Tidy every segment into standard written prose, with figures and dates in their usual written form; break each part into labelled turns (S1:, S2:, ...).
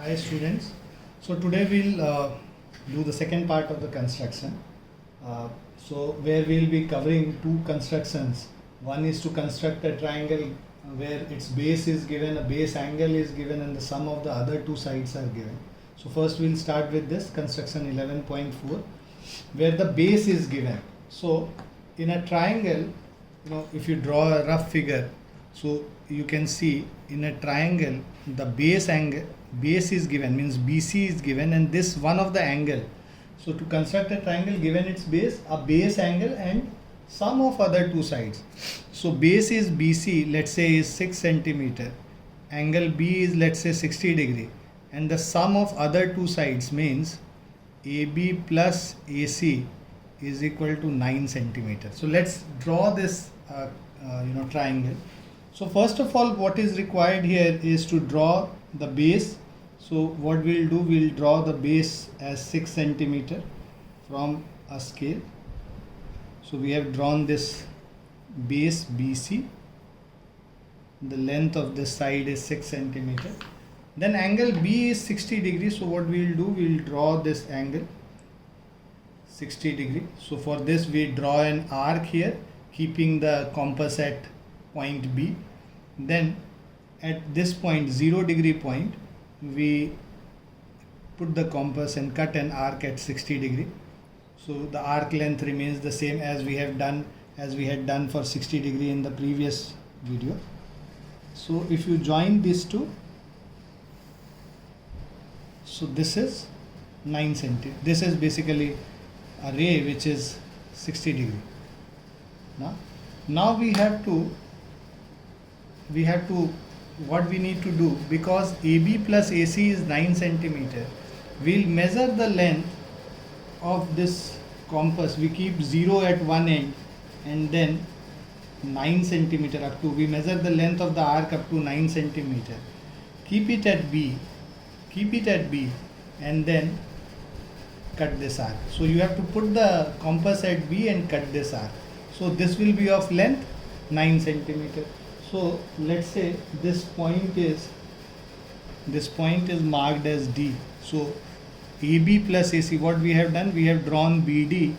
S1: Hi students. So today we'll do the second part of the construction. Where we'll be covering two constructions. One is to construct a triangle where its base is given, a base angle is given, and the sum of the other two sides are given. So first we'll start with this construction 11.4 where the base is given. So in a triangle, if you draw a rough figure, so you can see in a triangle the base is given, means BC is given, and this one of the angle. So to construct a triangle, given its base, a base angle and sum of other two sides. So base is BC, let's say is 6 centimeter, angle B is let's say 60 degree, and the sum of other two sides means AB plus AC is equal to 9 centimeter. So let's draw this triangle. So first of all, what is required here is to draw the base. So what we'll do, we'll draw the base as 6 centimeter from a scale. So we have drawn this base BC. The length of this side is 6 centimeter. Then angle B is 60 degrees. So what we'll do, we'll draw this angle 60 degree. So for this we draw an arc here, keeping the compass at point B. Then at this point, 0 degree point, we put the compass and cut an arc at 60 degree. So the arc length remains the same as we had done for 60 degree in the previous video. So if you join these two, so this is 9 centimeter. This is basically a ray which is 60 degree. Now we have to what we need to do, because AB plus AC is 9 centimeter, we'll measure the length of this compass. We keep 0 at one end and then 9 centimeter up to, we measure the length of the arc up to 9 centimeter. Keep it at B and then cut this arc. So you have to put the compass at B and cut this arc. So this will be of length 9 centimeter. So let's say this point is marked as D. So AB plus AC, what we have done, we have drawn BD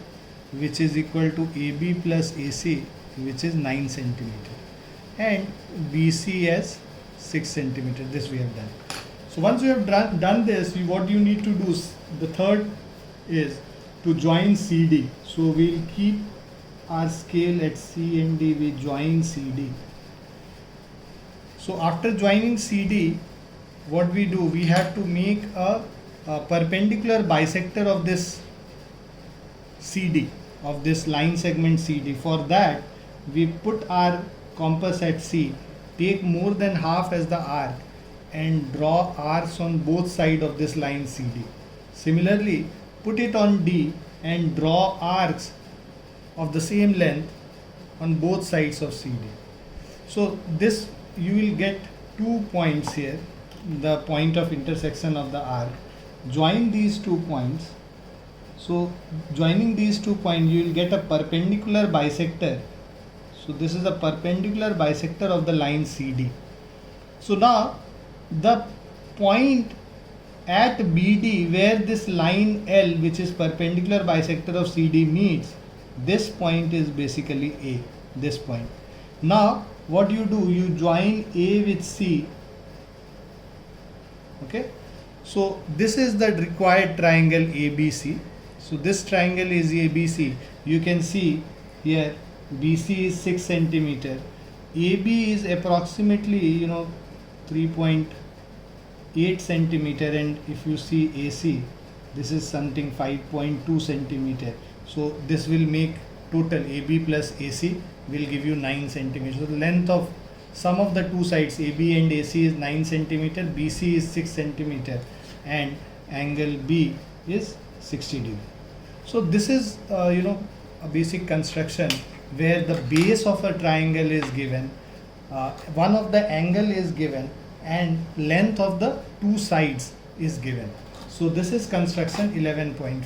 S1: which is equal to AB plus AC, which is 9 centimeter, and BC as 6 centimeter. This we have done. So once you have done this, what you need to do, the third is to join CD. So we'll keep our scale at C and D, we join CD. So after joining CD, what we do, we have to make a perpendicular bisector of this CD, of this line segment CD. For that, we put our compass at C, take more than half as the arc, and draw arcs on both sides of this line CD. Similarly, put it on D and draw arcs of the same length on both sides of CD. So this, you will get 2 points here, the point of intersection of the arc. Join these 2 points. So joining these 2 points, you will get a perpendicular bisector. So this is a perpendicular bisector of the line CD. So now the point at BD where this line L, which is perpendicular bisector of CD, meets, this point is basically A, this point. Now what you do, you join A with C. Okay, so this is the required triangle ABC. So this triangle is ABC. You can see here BC is 6 centimeter, AB is approximately 3.8 centimeter, and if you see AC, this is something 5.2 centimeter. So this will make total AB plus AC will give you 9 centimeters. So the length of sum of the two sides AB and AC is 9 centimeter, BC is 6 centimeter, and angle B is 60 degree. So this is a basic construction where the base of a triangle is given, one of the angle is given, and length of the two sides is given. So this is construction 11.4.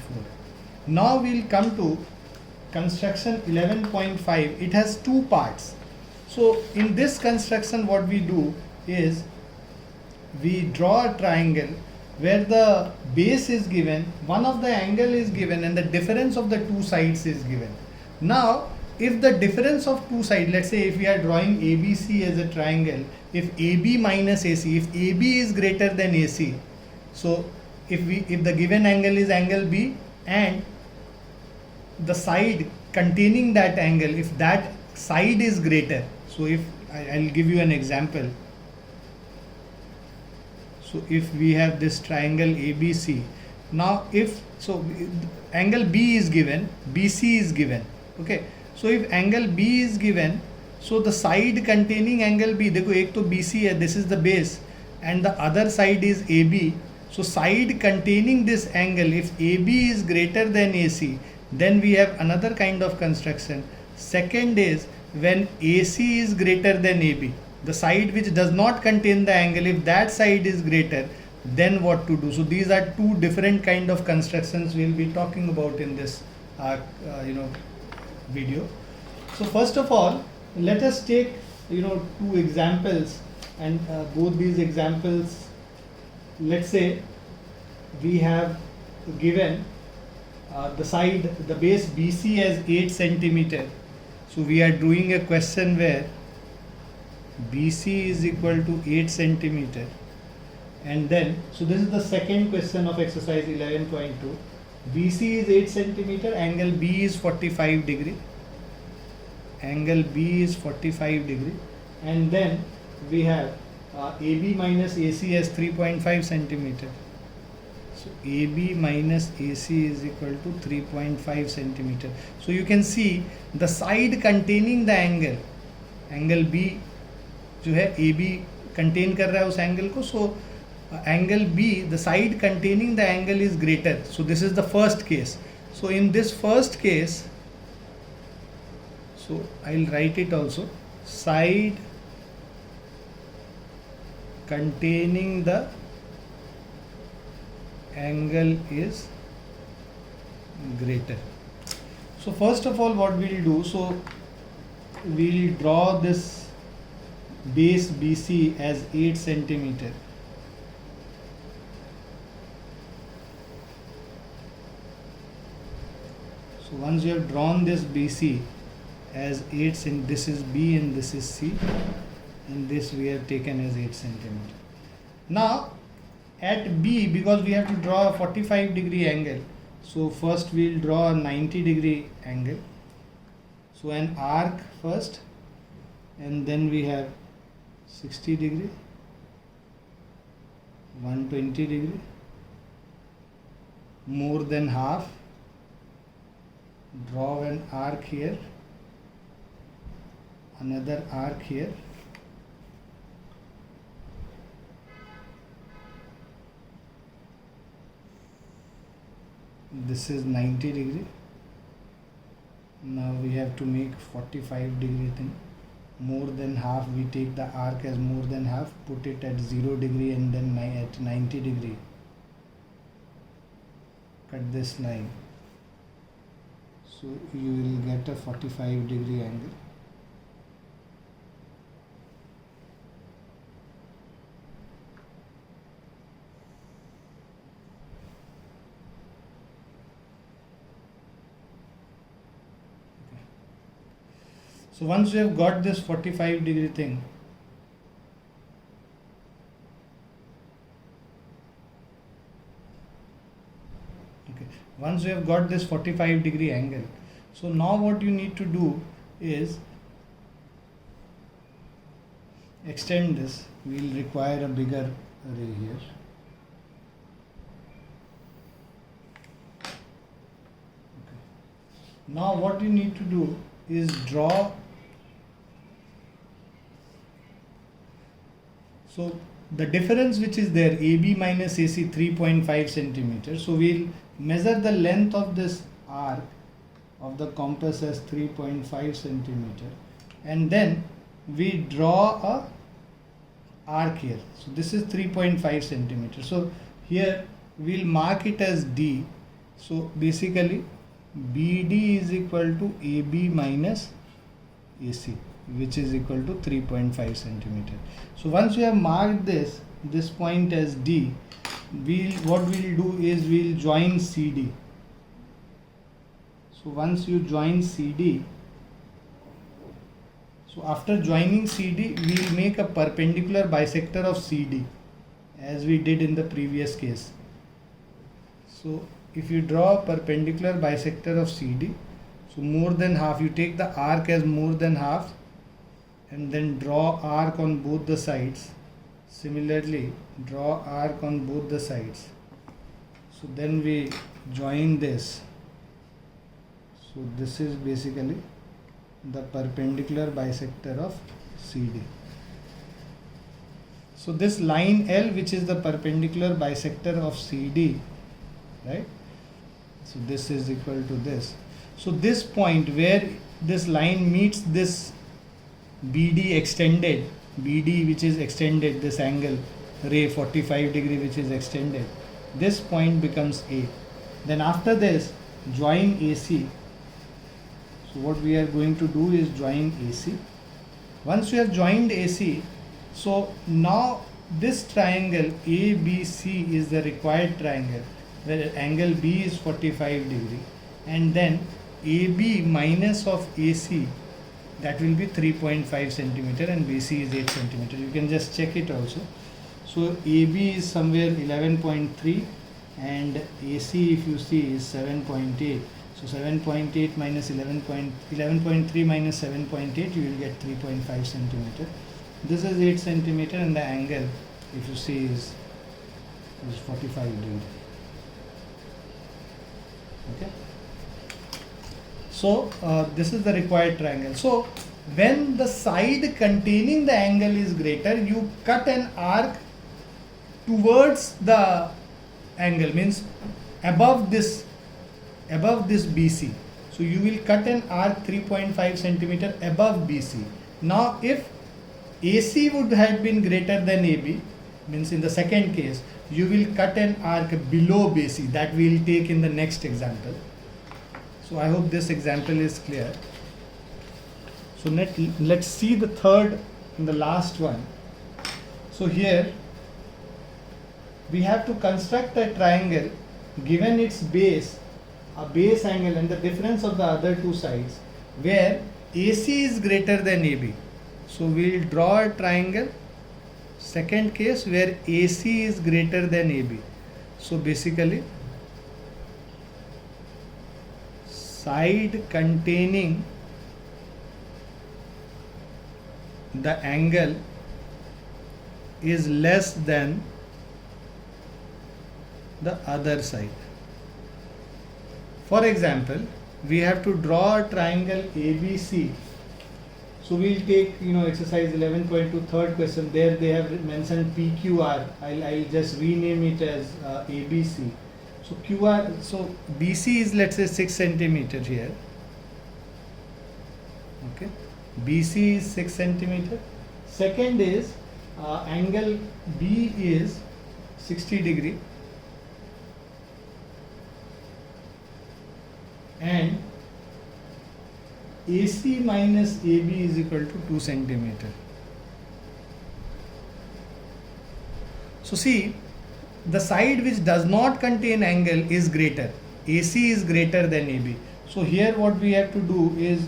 S1: Now we'll come to construction 11.5. It has two parts. So in this construction, what we do is we draw a triangle where the base is given, one of the angle is given and the difference of the two sides is given. Now if the difference of two sides, let's say if we are drawing ABC as a triangle, if AB minus AC, if AB is greater than AC, so if the given angle is angle B and the side containing that angle, if that side is greater, so if I'll give you an example. So if we have this triangle ABC, now if so angle B is given, BC is given, okay. So if angle B is given, so the side containing angle B, देखो एक तो BC है, this is the base, and the other side is AB. So side containing this angle, if AB is greater than AC, then we have another kind of construction. Second is when AC is greater than AB, the side which does not contain the angle, if that side is greater, then what to do? So these are two different kind of constructions we'll be talking about in this video. So first of all, let us take two examples, and both these examples, let's say we have given the base BC as 8 centimeter. So we are doing a question where BC is equal to 8 centimeter, and then so this is the second question of exercise 11.2. BC is 8 centimeter, angle B is 45 degree. Angle B is 45 degree, and then we have AB minus AC as 3.5 centimeter. So AB minus AC is equal to 3.5 centimeter. So you can see the side containing the angle B जो है AB contain कर रहा है उस angle को. So angle B, the side containing the angle is greater. So this is the first case. So in this first case, so I'll write it also, side containing the angle is greater. So first of all what we'll do, so we'll draw this base BC as 8 centimeter. So once you have drawn this BC as 8 cm, this is B and this is C, and this we have taken as 8 centimeter. Now at B, because we have to draw a 45 degree angle, so first we'll draw a 90 degree angle. So an arc first, and then we have 60 degree, 120 degree, more than half, draw an arc here, another arc here, this is 90 degree. Now we have to make 45 degree thing, more than half, we take the arc as more than half, put it at 0 degree, and then at 90 degree cut this line. So you will get a 45 degree angle. So once you have got this 45 degree thing, once you have got this 45 degree angle, so now what you need to do is extend this. We will require a bigger array here. Okay. Now what you need to do is draw, so the difference which is there, AB minus AC 3.5 centimeters. So we'll measure the length of this arc of the compass as 3.5 centimeter, and then we draw a arc here. So this is 3.5 centimeter. So here we'll mark it as D. So basically BD is equal to AB minus AC, which is equal to 3.5 centimeter. So once we have marked this point as D, what we'll do is we'll join CD. So once you join CD, so after joining CD, we'll make a perpendicular bisector of CD as we did in the previous case. So if you draw a perpendicular bisector of CD, so more than half, you take the arc as more than half and then draw arc on both the sides. Similarly, draw arc on both the sides. So then we join this. So this is basically the perpendicular bisector of CD. So this line L, which is the perpendicular bisector of CD, right? So this is equal to this. So this point where this line meets this BD extended, BD which is extended, this angle ray 45 degree which is extended, this point becomes A. Then after this, join AC. So what we are going to do is join AC. Once we have joined AC, so now this triangle ABC is the required triangle where angle B is 45 degree, and then AB minus of AC, that will be 3.5 centimeter and BC is 8 centimeter. You can just check it also. So AB is somewhere 11.3 and AC, if you see, is 7.8. So 7.8 minus 11.3 minus 7.8, you will get 3.5 centimeter. This is 8 centimeter and the angle, if you see, is 45 degree. Okay. So this is the required triangle. So when the side containing the angle is greater, you cut an arc towards the angle, means above this BC. So you will cut an arc 3.5 centimeter above BC. Now if AC would have been greater than AB, means in the second case, you will cut an arc below BC. That we will take in the next example. So I hope this example is clear. So let's see the third and the last one. So here we have to construct a triangle given its base, a base angle and the difference of the other two sides, where AC is greater than AB. So we will draw a triangle, second case, where AC is greater than AB. So basically, side containing the angle is less than the other side. For example, we have to draw a triangle ABC. So we'll take, exercise 11.2, third question. There they have mentioned PQR. I'll just rename it as ABC. So QR, so BC is, let's say, 6 centimeter here. Okay, BC is 6 centimeter. Second is angle B is 60 degree. And AC minus AB is equal to 2 centimeter. So see, the side which does not contain angle is greater. AC is greater than AB. So here what we have to do is,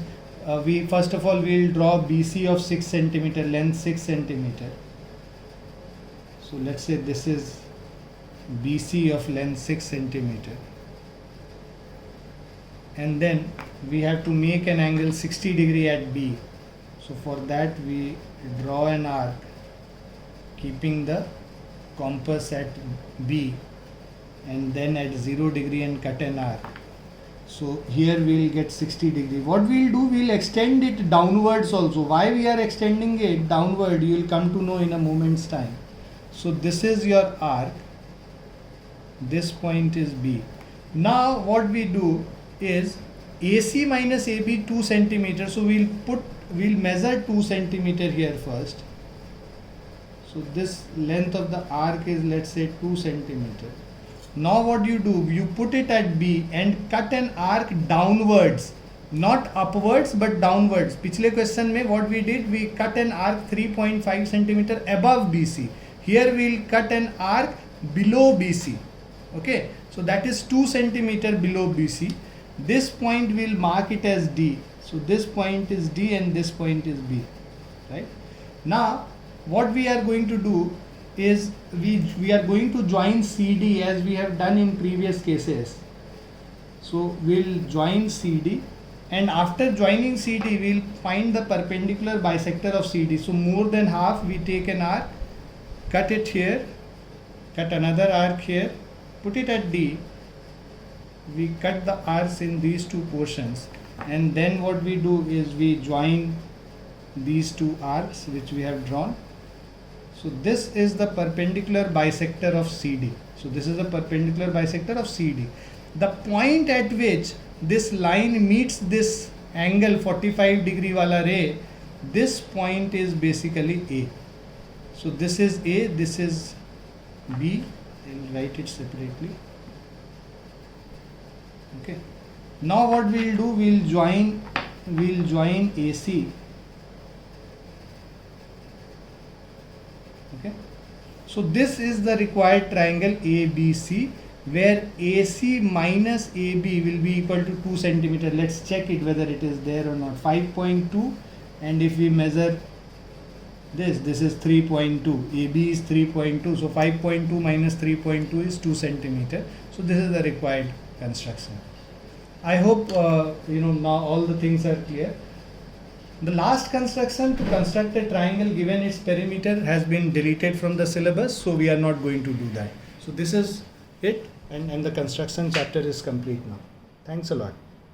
S1: we first of all we will draw BC of 6 centimeter, length 6 centimeter. So let's say this is BC of length 6 centimeter. And then we have to make an angle 60 degree at B. So for that we draw an arc keeping the compass at B and then at 0 degree and cut an arc. So here we will get 60 degree. What we will do, we will extend it downwards also. Why we are extending it downward, you will come to know in a moment's time. So this is your arc, this point is B. Now what we do is AC minus AB 2 centimeter. So we'll measure 2 centimeter here first. So this length of the arc is, let's say, 2 centimeter. Now what you do, you put it at B and cut an arc downwards, not upwards but downwards. Pichhle question mein what we did, we cut an arc 3.5 centimeter above BC. Here we will cut an arc below BC. Okay, so that is 2 centimeter below BC. This point we'll mark it as D. So this point is D and this point is B, right? Now what we are going to do is we are going to join CD as we have done in previous cases. So we'll join CD, and after joining CD we'll find the perpendicular bisector of CD. So more than half, we take an arc, cut it here, cut another arc here, put it at D. We cut the arcs in these two portions, and then what we do is we join these two arcs which we have drawn. So this is the perpendicular bisector of CD. So this is the perpendicular bisector of CD. The point at which this line meets this angle 45 degree wala ray, this point is basically A. So this is A, this is B. I'll write it separately. Okay. Now what we'll do, we'll join AC. Okay. So this is the required triangle ABC, where AC minus AB will be equal to 2 centimeter. Let's check it whether it is there or not. 5.2, and if we measure this is 3.2. AB is 3.2. So 5.2 minus 3.2 is 2 centimeter. So this is the required construction. I hope now all the things are clear. The last construction to construct a triangle given its perimeter has been deleted from the syllabus, so we are not going to do that. So this is it, and the construction chapter is complete now. Thanks a lot.